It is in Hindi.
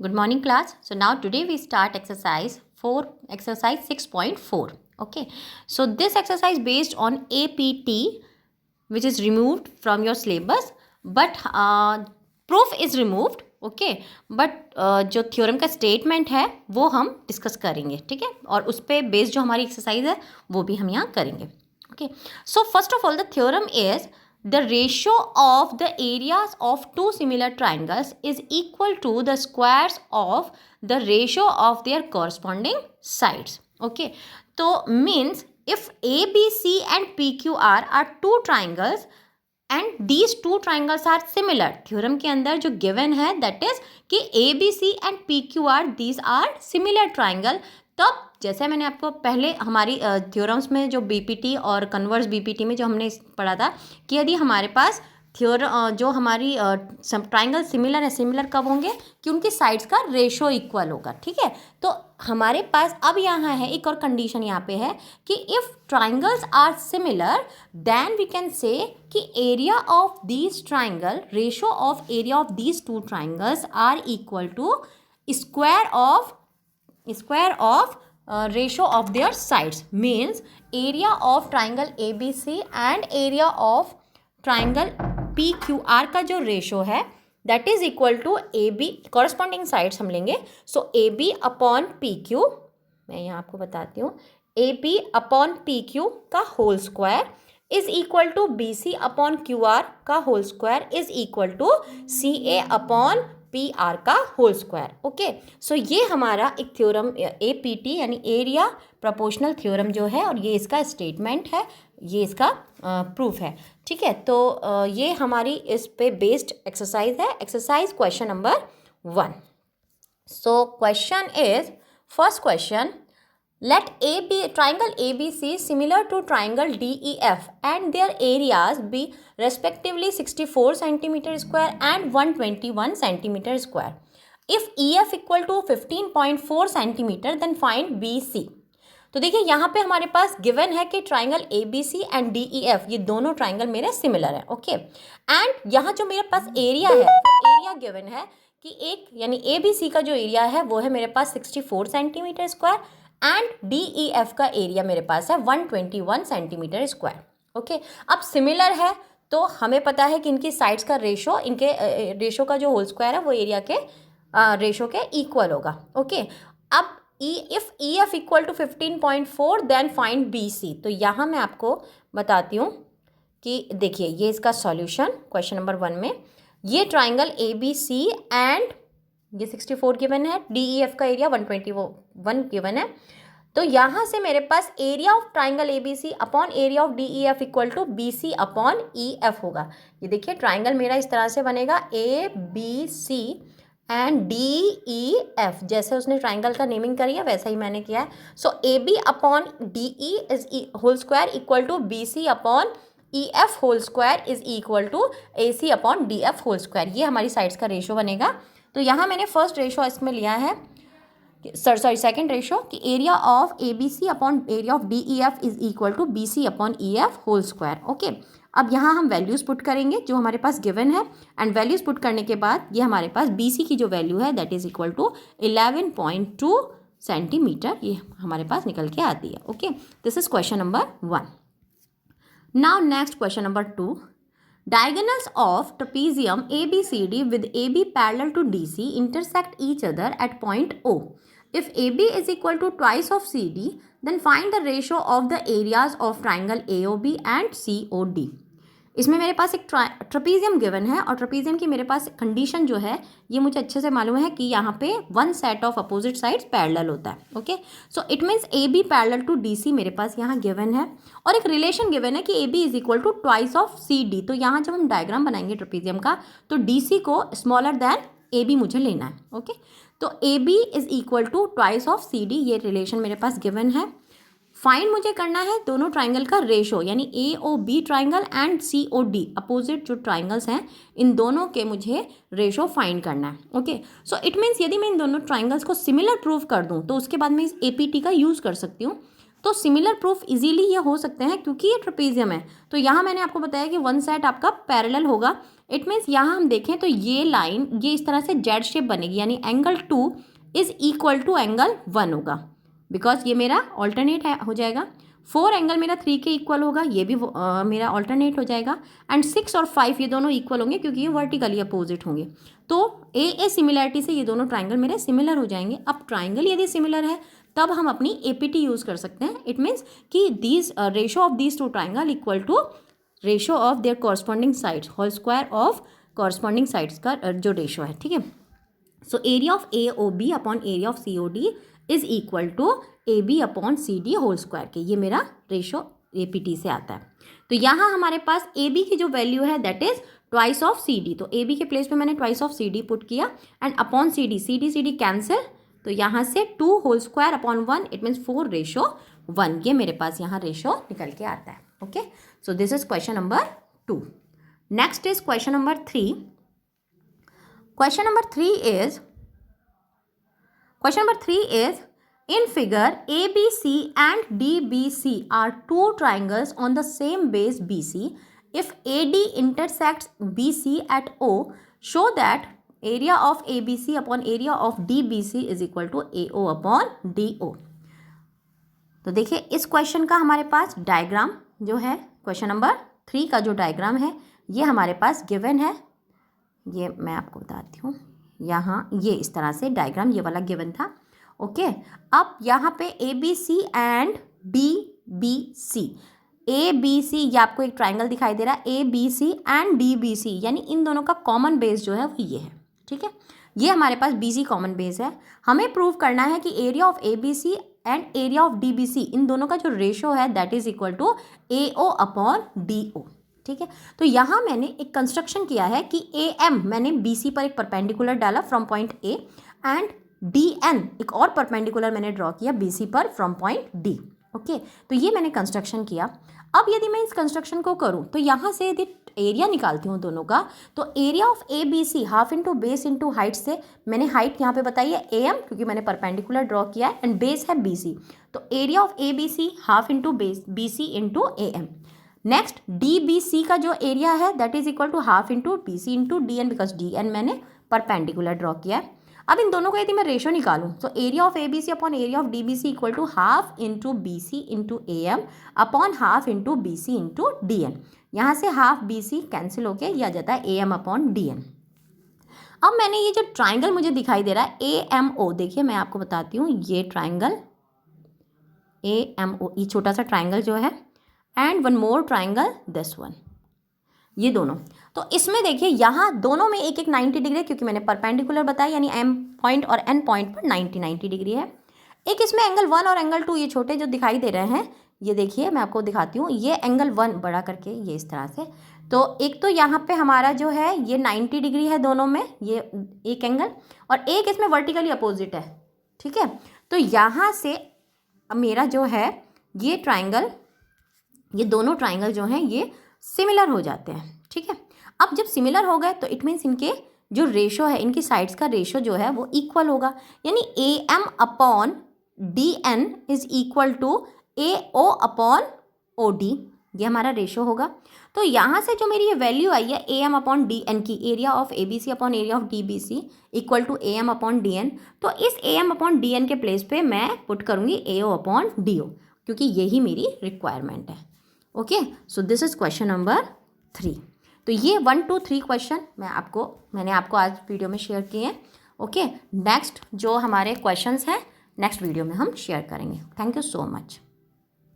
Good morning, class. So now today we start exercise 6.4. Okay. So this exercise based on APT, which is removed from your syllabus, but proof is removed. Okay but जो थ्योरम का स्टेटमेंट है वो हम डिस्कस करेंगे, ठीक है, और उस पर बेस्ड जो हमारी एक्सरसाइज है वो भी हम यहाँ करेंगे. Okay, so first of all the theorem is the ratio of the areas of two similar triangles is equal to the squares of the ratio of their corresponding sides. Okay, so means if ABC and PQR are two triangles and these two triangles are similar, theorem के अंदर जो given है that is कि ABC and PQR these are similar triangle. तब जैसे मैंने आपको पहले हमारी थ्योरम्स में जो बीपीटी और कन्वर्स बीपीटी में जो हमने पढ़ा था कि यदि हमारे पास जो हमारी ट्राइंगल सिमिलर है, सिमिलर कब होंगे कि उनकी साइड्स का रेशो इक्वल होगा. ठीक है, तो हमारे पास अब यहाँ है एक और कंडीशन यहाँ पे है कि if triangles are similar then we can say कि area of these triangle, ratio of area of these two triangles are equal to square of ratio of their sides. Means area of triangle ABC and area of triangle PQR का जो रेशो है that is equal to AB, corresponding sides हम लेंगे. So AB upon PQ, मैं यहाँ आपको बताती हूँ, AB upon PQ का whole square is equal to BC upon QR का whole square is equal to CA upon PR का होल स्क्वायर. ओके, सो ये हमारा एक थ्योरम APT यानी एरिया प्रोपोर्शनल थ्योरम जो है, और ये इसका स्टेटमेंट है, ये इसका प्रूफ है. ठीक है, तो ये हमारी इस पे बेस्ड एक्सरसाइज है. Exercise question number 1. So question is, first question, let triangle ABC similar to triangle DEF and their areas be respectively 64 centimeter square and 121 centimeter square. If EF equal to 15.4 centimeter then find BC. तो देखिए यहाँ पे हमारे पास गिवन है कि ट्राइंगल ABC एंड DEF ये दोनों ट्राइंगल मेरे सिमिलर है. ओके, एंड यहाँ जो मेरे पास एरिया है, एरिया गिवन है कि एक यानी ABC का जो एरिया है वो है मेरे पास 64 सेंटीमीटर स्क्वायर एंड DEF का एरिया मेरे पास है 121 सेंटीमीटर स्क्वायर. ओके, अब सिमिलर है तो हमें पता है कि इनकी साइड्स का रेशो, इनके रेशो का जो होल स्क्वायर है वो एरिया के रेशो के इक्वल होगा. ओके, अब if EF equal to 15.4 then find BC. तो यहाँ मैं आपको बताती हूँ कि देखिए ये इसका सॉल्यूशन क्वेश्चन नंबर 1 में, ये ट्राइंगल ABC एंड ये 64 गिवन है, DEF का एरिया 121 गिवन है. तो यहाँ से मेरे पास area of triangle ABC upon area of DEF equal to BC upon EF होगा. ये देखिए ट्राइंगल मेरा इस तरह से बनेगा ABC एंड DEF, जैसे उसने ट्राइंगल का नेमिंग करी है वैसा ही मैंने किया है. So AB upon DE is whole square equal to BC upon EF whole square is equal to AC upon DF whole square. ये हमारी साइड्स का रेशो बनेगा. तो यहाँ मैंने फर्स्ट रेशो इसमें लिया है, सेकंड रेशो कि area of ABC upon area of DEF is equal to BC upon EF whole square. Okay, अब यहाँ हम वैल्यूज़ पुट करेंगे जो हमारे पास गिवन है, एंड वैल्यूज़ पुट करने के बाद ये हमारे पास BC की जो वैल्यू है that is equal to 11.2 centimetre, ये हमारे पास निकल के आती है. Okay, this is question number 1. Now next question number 2. Diagonals of trapezium ABCD with AB parallel to DC intersect each other at point O. If AB is equal to twice of CD, then find the ratio of the areas of triangle AOB and COD. इसमें मेरे पास एक ट्रपीजियम गिवन है, और ट्रपीजियम की मेरे पास कंडीशन जो है ये मुझे अच्छे से मालूम है कि यहाँ पे one set of opposite sides parallel होता है. Okay, so it means AB parallel to DC मेरे पास यहाँ गिवन है, और एक रिलेशन गिवन है कि AB is equal to twice of CD. तो यहाँ जब हम डायग्राम बनाएंगे ट्रपीजियम का तो DC को स्मॉलर दैन AB मुझे लेना है. ओके, तो AB is equal to twice of CD, ये रिलेशन मेरे पास गिवन है. फाइंड मुझे करना है दोनों ट्राइंगल का रेशो, यानी AOB triangle and COD opposite जो ट्राइंगल्स हैं इन दोनों के मुझे रेशो फाइंड करना है. ओके, सो इट मीन्स यदि मैं इन दोनों ट्राइंगल्स को सिमिलर प्रूव कर दूं तो उसके बाद मैं इस APT का यूज़ कर सकती हूँ. तो सिमिलर प्रूफ इजीली ये हो सकते हैं क्योंकि ये ट्रेपेजियम है। तो यहाँ मैंने आपको बताया कि वन साइड आपका पैरेलल होगा। इट मीन्स यहाँ हम देखें तो ये लाइन ये इस तरह से जेड शेप बनेगी, यानी angle 2 is equal to angle 1 होगा, बिकॉज ये मेरा ऑल्टरनेट है हो जाएगा। 4 एंगल मेरा 3 के इक्वल होगा, ये भी मेरा ऑल्टरनेट हो जाएगा। एंड 6 और 5 ये दोनों इक्वल होंगे क्योंकि ये वर्टिकली अपोजिट होंगे। तो ए सिमिलैरिटी से ये दोनों ट्राइंगल मेरे सिमिलर हो जाएंगे। अब ट्राइंगल यदि सिमिलर है तब हम अपनी एपीटी यूज़ कर सकते हैं। इट मीन्स कि these ratio of these two triangle equal to ratio of their corresponding sides whole square of corresponding sides का जो रेशो है, ठीक है। So area of A O B upon area of C O D is equal to A B upon C D whole square के, ये मेरा रेशो ए पी टी से आता है। तो यहाँ हमारे पास ए बी की जो वैल्यू है that is twice of C D, तो ए बी के प्लेस पे मैंने twice of C D put किया and upon C D cancel, तो यहाँ से 2 whole square upon 1 it means 4:1, ये मेरे पास यहाँ रेशो निकल के आता है। Okay, so this is question number 2। Next is question number 3। Question number 3 is in figure ABC and DBC are two triangles on the same base BC. If AD intersects BC at O, show that area of ABC upon area of DBC is equal to AO upon DO. तो देखिए इस क्वेश्चन का हमारे पास डायग्राम जो है क्वेश्चन नंबर 3 का जो डायग्राम है ये हमारे पास गिवन है। ये मैं आपको बताती हूँ, यहाँ ये इस तरह से डायग्राम ये वाला गिवन था। ओके, अब यहाँ पे A B C and D B C, A B C ये आपको एक ट्राइंगल दिखाई दे रहा है, A B C and D B C, यानी इन दोनों का कॉमन बेस जो है वो ये है, ठीक है। ये हमारे पास बी सी कॉमन बेस है। हमें प्रूव करना है कि area of A B C and area of D B C इन दोनों का जो रेशो है that is equal to A O upon D O, ठीक है। तो यहाँ मैंने एक कंस्ट्रक्शन किया है कि ए एम मैंने बी सी पर एक परपेंडिकुलर डाला from point A and D N एक और परपेंडिकुलर मैंने ड्रॉ किया बी सी पर फ्रॉम पॉइंट डी। ओके, तो ये मैंने कंस्ट्रक्शन किया। अब यदि मैं इस कंस्ट्रक्शन को करूँ तो यहाँ से यदि एरिया निकालती हूँ दोनों का, तो area of A B C half into base into height से मैंने हाइट यहाँ पे बताई है ए एम क्योंकि मैंने परपेंडिकुलर ड्रॉ किया है एंड बेस है बी सी, तो area of A B C half into base B C into A M. Next D B C का जो एरिया है that is equal to half into B C into D N, because D N मैंने परपेंडिकुलर ड्रॉ किया है। अब इन दोनों का यदि मैं रेशो निकालूं तो area of A B C upon area of D B C equal to half into B C into A M upon half into B C into D N. यहाँ से हाफ बी सी कैंसिल होके ये आ जाता है A M upon D N. अब मैंने ये जो ट्राइंगल मुझे दिखाई दे रहा है ए एम ओ, देखिए मैं आपको बताती हूँ, ये ट्राइंगल ए एम ओ, ये छोटा सा ट्राइंगल जो है and one more triangle this one, ये दोनों। तो इसमें देखिए यहाँ दोनों में एक 90 डिग्री है क्योंकि मैंने परपेंडिकुलर बताया, यानी एम पॉइंट और एन पॉइंट पर 90 डिग्री है। एक इसमें एंगल 1 और एंगल 2 ये छोटे जो दिखाई दे रहे हैं, ये देखिए मैं आपको दिखाती हूँ, ये एंगल 1 बड़ा करके ये इस तरह से। तो एक तो यहाँ पे हमारा जो है ये 90 डिग्री है दोनों में, ये एक एंगल, और एक इसमें वर्टिकली अपोजिट है, ठीक है। तो यहाँ से मेरा जो है ये ट्राइंगल, ये दोनों ट्राइंगल जो हैं ये सिमिलर हो जाते हैं, ठीक है। अब जब सिमिलर हो गए तो इट मीन्स इनके जो रेशो है, इनकी साइड्स का रेशो जो है वो इक्वल होगा, यानी A M upon D N is equal to A O upon O D, ये हमारा रेशो होगा। तो यहाँ से जो मेरी ये वैल्यू आई है A M upon D N की, area of A B C upon area of D B C equal to A M upon D N, तो इस A M upon D N के प्लेस पे मैं पुट करूँगी ए ओ अपॉन डी ओ, क्योंकि यही मेरी रिक्वायरमेंट है। Okay, so this is question number 3। तो ये 1 to 3 क्वेश्चन मैंने आपको आज वीडियो में शेयर किए हैं। ओके, नेक्स्ट जो हमारे क्वेश्चंस हैं नेक्स्ट वीडियो में हम शेयर करेंगे। Thank you so much.